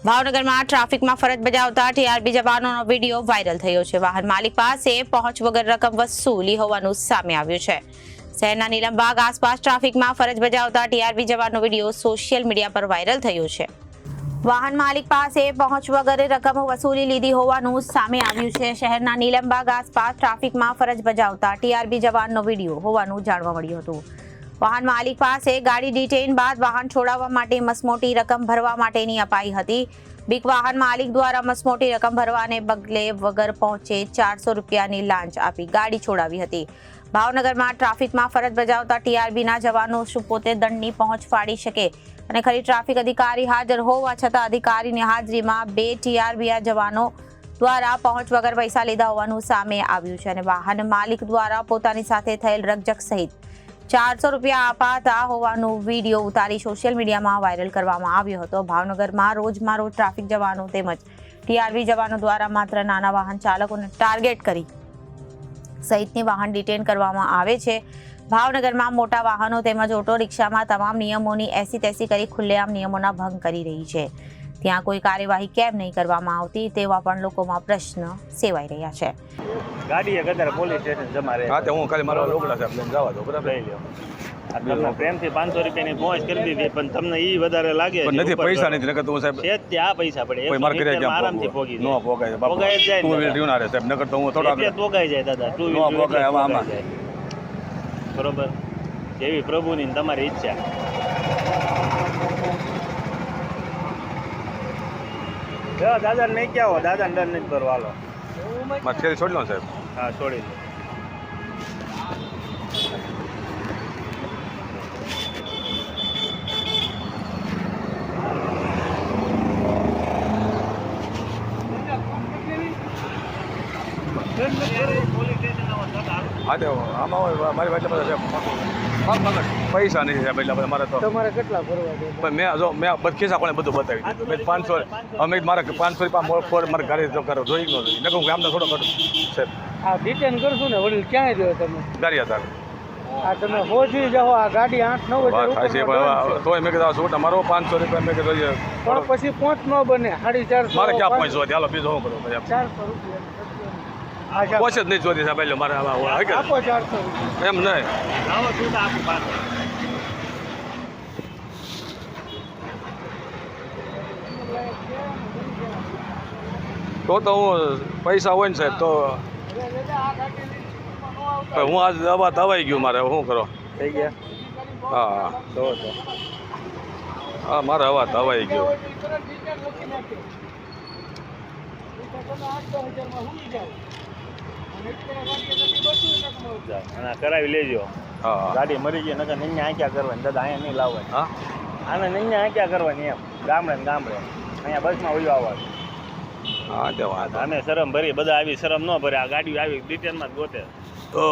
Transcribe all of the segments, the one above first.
ભાવનગરમાં ટ્રાફિકમાં ફરજ બજાવતા ટીઆરબી જવાનોનો વિડીયો વાયરલ થયો છે। વાહન માલિક પાસે પહોંચ વગર રકમ વસૂલી હોવાનું સામે આવ્યું છે। શહેરના નીલમબાગ આસપાસ ટ્રાફિકમાં ફરજ બજાવતા ટીઆરબી જવાનનો વિડીયો સોશિયલ મીડિયા પર વાયરલ થયો છે। વાહન માલિક પાસે પહોંચ વગર રકમ વસૂલી લીધી હોવાનું સામે આવ્યું છે। શહેરના નીલમબાગ આસપાસ ટ્રાફિકમાં ફરજ બજાવતા ટીઆરબી જવાનનો વિડીયો હોવાનું જાણવા મળ્યું હતું। વાહન માલિક પાસે ગાડી ડિટેઇન બાદ વાહન છોડાવવા માટે મસમોટી રકમ ભરવા માટેની અપાઈ હતી। બીક વાહન માલિક દ્વારા મસમોટી રકમ ભરવાને બદલે વગર પહોંચે 400 રૂપિયાની લાંચ આપી ગાડી છોડાવી હતી। ભાવનગરમાં ટ્રાફિકમાં ફરજ બજાવતા ટીઆરબીના જવાનો શું પોતે દંડની પહોંચ ફાડી શકે અને ખરી ટ્રાફિક અધિકારી હાજર હોવા છતાં અધિકારીની હાજરીમાં 2 ટીઆરબી જવાનો દ્વારા પહોંચ વગર પૈસા લીધા હોવાનું સામે આવ્યું છે અને વાહન માલિક દ્વારા પોતાની સાથે થયેલ રકઝક સહિત 400 રૂપિયા અપાતા હોવાનો વિડીયો ઉતારી સોશિયલ મીડિયામાં વાયરલ કરવામાં આવ્યો હતો। ભાવનગરમાં રોજમાં રોજ ટ્રાફિક જવાનો તેમજ ટીઆરબી જવાનો દ્વારા માત્ર નાના વાહન ચાલકોને ટાર્ગેટ કરી સહિતની વાહન ડિટેન કરવામાં આવે છે। ભાવનગરમાં મોટા વાહનો તેમજ ઓટો રિક્ષામાં તમામ નિયમોની એસી તેસી કરી ખુલ્લેઆમ નિયમોના ભંગ કરી રહી છે। ત્યાં કોઈ કાર્યવાહી કેમ નહીં કરવામાં આવતી તેવા પણ લોકોમાં પ્રશ્ન સેવાઈ રહ્યા છે। ગાડી એક અત્યારે પોલીસ સ્ટેશન જમા રહે। હા તો હું ખાલી મારો લોકડા સાહેબ લઈને જવા દો બરાબર લઈ લ્યો। આ તમને પ્રેમથી 500 રૂપિયાની પહોંચ કરી દીધી પણ તમને ઈ વધારે લાગે પણ નથી પૈસા નથી નકર તો હું સાહેબ છે ત્યાં પૈસા પડે કોઈ માર કરે કેમ આરામથી ભોગી નો ભોગાય બાપુ ભોગાય જ જાય ટુ વ્હીલર ડ્યુ ના રે સાહેબ નકર તો હું થોડા એટલે ભોગાઈ જાય દાદા ટુ નો ભોગાય આમાં બરોબર જેવી પ્રભુની ને તમારી ઈચ્છા। જો દાદા નહીં ક્યાં હો દાદા ડર નહીં ભરવા લો મારે છેલ્લે છોડી લો સાહેબ હા છોડી લો। હા તો આમાં હોય મારી પાસે બધા સાહેબ પૈસા નથી સાહેબ એટલે મારે તો તમારે કેટલા ભરવા છે? પણ મેં બધ ખિસ્સા કોને બધું બતાવી દીધું મેં 500 અમે મારે 500 રૂપિયા મારે ઘરે તો કરો જોઈ ન નકર હું ગામનો થોડો કરું સાહેબ આ ડિટેન કરશું ને વડીલ ક્યાંય રહ્યો તમે? ગાડી હતા આ તમે પહોંચી જાઓ આ ગાડી 8-9 વાત થાય છે પણ તોય મેં કીધું શું તમારો 500 રૂપિયા મેં કીધું પણ પછી પહોંચ ન બને 450 મારે ક્યાં પહોંચવો ચાલો બીજું શું કરું 400 રૂપિયા પહોંચ જ નહીં જોતી સાહેબ એટલે મારે આપો 400 રૂપિયા એમ નહીં આવો શું આપું પાછળ તો હું પૈસા હોય ને સાહેબ તો હું આજ દવાઈ ગયું મારે શું કરો થઈ ગયા હા તો હા મારે હવા દવાઈ ગયો અને કરાવી લેજો હા ગાડી મરી ગઈ નકર નૈયા આંક્યા કરવાની દાદા અહીંયા નહીં લાવવાની હા આને નૈયા આંક્યા કરવાની એમ ગામડે ને ગામડે અહીંયા બસમાં વયો આવવાનું હા તે વાત અમે શરમ ભરી બધા આવી શરમ ન ભરે આ ગાડી આવી ડિટેલમાં જ ગોતે તો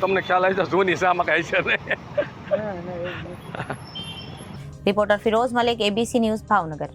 તમને ખ્યાલ આવી તો જૂની શામાં કાંઈ છે ને reporter Firoz Malik, ABC news, Bhavnagar.